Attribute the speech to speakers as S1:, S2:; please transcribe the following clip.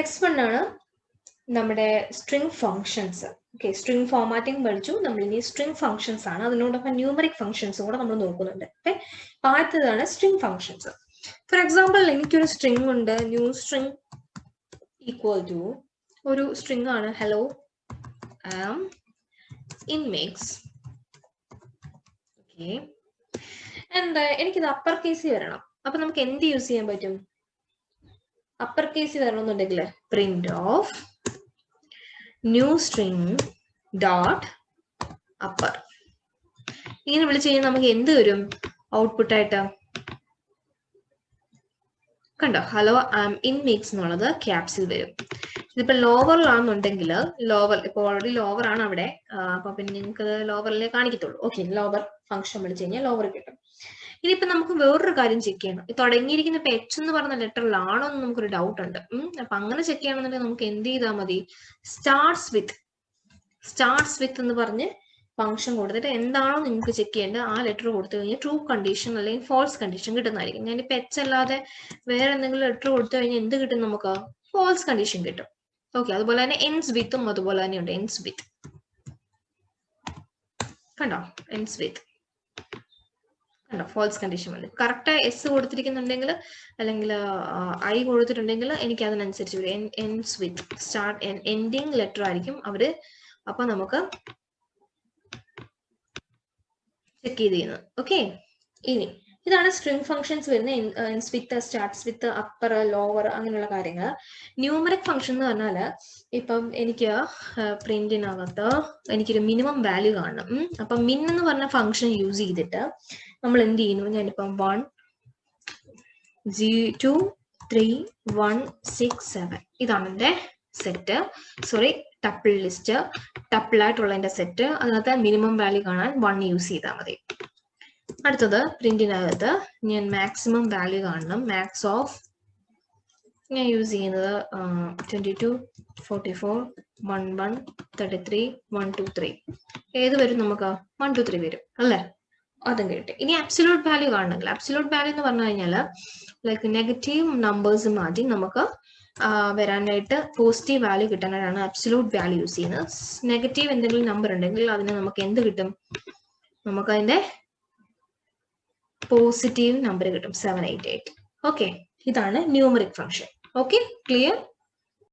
S1: Next one ആണ് നമ്മുടെ string functions. Okay, string formatting പഠിച്ചു. നമ്മൾ ഇനി സ്ട്രിംഗ് ഫങ്ഷൻസ് ആണ്, അതിനോടൊപ്പം ന്യൂമറിക് ഫങ്ഷൻസും കൂടെ നമ്മൾ നോക്കുന്നുണ്ട്. ഓക്കെ, ആദ്യത്തേതാണ് സ്ട്രിംഗ് ഫങ്ഷൻസ്. ഫോർ എക്സാമ്പിൾ, എനിക്കൊരു സ്ട്രിംഗ് ഉണ്ട്, ന്യൂ സ്ട്രിംഗ് ഈക്വൽ ടു ഒരു സ്ട്രിംഗ് ആണ് hello am in mix. Okay, and എനിക്കിത് അപ്പർ കേസിൽ വരണം. അപ്പൊ നമുക്ക് എന്ത് യൂസ് ചെയ്യാൻ പറ്റും? അപ്പർ കേസിൽ വരണമെന്നുണ്ടെങ്കിൽ print of new string dot upper. ഇങ്ങനെ വിളിച്ച് കഴിഞ്ഞാൽ നമുക്ക് എന്ത് വരും ഔട്ട്പുട്ട് ആയിട്ട്? കണ്ടോ, ഹലോ ആം ഇൻ മിക്സ് എന്നുള്ളത് ക്യാപ്സിൽ വരും. ഇതിപ്പോ ലോവറിലാണെന്നുണ്ടെങ്കിൽ ലോവർ, ഇപ്പൊ ഓൾറെഡി ലോവർ ആണ് അവിടെ, അപ്പൊ പിന്നെ നിങ്ങൾക്ക് ലോവറിലേ കാണിക്കത്തുള്ളൂ. ഓക്കെ, ലോവർ ഫംഗ്ഷൻ വിളിച്ച് കഴിഞ്ഞാൽ ലോവർ കിട്ടും. ഇനിയിപ്പോ നമുക്ക് വേറൊരു കാര്യം ചെക്ക് ചെയ്യണം. തുടങ്ങിയിരിക്കുന്ന ഇപ്പൊ എച്ച് എന്ന് പറഞ്ഞ ലെറ്ററിലാണോ എന്ന് നമുക്കൊരു ഡൗട്ട് ഉണ്ട്. അപ്പൊ അങ്ങനെ ചെക്ക് ചെയ്യണമെന്നുണ്ടെങ്കിൽ നമുക്ക് എന്ത് ചെയ്താൽ മതി? സ്റ്റാർട്ട്സ് വിത്ത് എന്ന് പറഞ്ഞ് ഫംഗ്ഷൻ കൊടുത്തിട്ട് എന്താണോ നിങ്ങൾക്ക് ചെക്ക് ചെയ്യേണ്ടത് ആ ലെറ്റർ കൊടുത്തു കഴിഞ്ഞാൽ ട്രൂ കണ്ടീഷൻ അല്ലെങ്കിൽ ഫോൾസ് കണ്ടീഷൻ കിട്ടുന്നതായിരിക്കും. ഞാനിപ്പോ എച്ച് അല്ലാതെ വേറെ എന്തെങ്കിലും ലെറ്റർ കൊടുത്തു കഴിഞ്ഞാൽ എന്ത് കിട്ടും? നമുക്ക് ഫോൾസ് കണ്ടീഷൻ കിട്ടും. ഓക്കെ, അതുപോലെ തന്നെ എൻസ് വിത്തും അതുപോലെ തന്നെ ഉണ്ട്. എൻസ് വിത്ത് കണ്ടോ, എൻസ് വിത്ത് കണ്ടോ, ഫോൾസ് കണ്ടീഷൻ വരും. കറക്റ്റ് എസ് കൊടുത്തിരിക്കുന്നുണ്ടെങ്കിൽ അല്ലെങ്കിൽ ഐ കൊടുത്തിട്ടുണ്ടെങ്കിൽ എനിക്ക് അതിനനുസരിച്ച് വരും. എൻസ് വിത്ത് സ്റ്റാർട്ട് എൻഡിങ് ലെറ്റർ ആയിരിക്കും അവര്. അപ്പൊ നമുക്ക് ചെക്ക് ചെയ്ത് ചെയ്യുന്നത്. ഓക്കെ, ഇനി ഇതാണ് സ്ട്രിംഗ് ഫംഗ്ഷൻസ് വരുന്ന എൻസ് വിത്ത്, സ്റ്റാർട്ട്സ് വിത്ത്, അപ്പർ, ലോവർ, അങ്ങനെയുള്ള കാര്യങ്ങൾ. ന്യൂമറിക് ഫംഗ്ഷൻ എന്ന് പറഞ്ഞാൽ ഇപ്പം എനിക്ക് പ്രിന്റിനകത്ത് എനിക്കൊരു മിനിമം വാല്യൂ കാണണം. അപ്പം മിൻ എന്ന് പറഞ്ഞ ഫംഗ്ഷൻ യൂസ് ചെയ്തിട്ട് നമ്മൾ എന്ത് ചെയ്യുന്നു? ഞാനിപ്പം 1 2 3 1 6 7 ഇതാണ് എൻ്റെ set. Sorry, tuple list, tuple ആയിട്ടുള്ള എൻ്റെ സെറ്റ്. അതിനകത്ത് മിനിമം വാല്യൂ കാണാൻ 1 യൂസ് ചെയ്താൽ മതി. അടുത്തത് പ്രിന്റിനകത്ത് ഞാൻ മാക്സിമം വാല്യൂ കാണണം. മാക്സ് ഓഫ് ഞാൻ യൂസ് ചെയ്യുന്നത് 22 44 11 33 123. ഏത് വരും? നമുക്ക് 123 വരും അല്ലേ? അതും കിട്ടി. ഇനി അബ്സല്യൂട്ട് വാല്യൂ കാണണമെങ്കിൽ, അബ്സല്യൂട്ട് വാല്യൂ എന്ന് പറഞ്ഞു കഴിഞ്ഞാൽ ലൈക്ക് നെഗറ്റീവ് നമ്പേഴ്സ് മാറ്റി നമുക്ക് വരാനായിട്ട് പോസിറ്റീവ് വാല്യൂ കിട്ടാനായിട്ടാണ് അബ്സല്യൂട്ട് വാല്യൂ യൂസ് ചെയ്യുന്നത്. നെഗറ്റീവ് എന്തെങ്കിലും നമ്പർ ഉണ്ടെങ്കിൽ അതിന് നമുക്ക് എന്ത് കിട്ടും? നമുക്ക് അതിന്റെ പോസിറ്റീവ് നമ്പർ കിട്ടും, 788. ഓക്കെ, ഇതാണ് ന്യൂമറിക് ഫംഗ്ഷൻ. Okay, clear?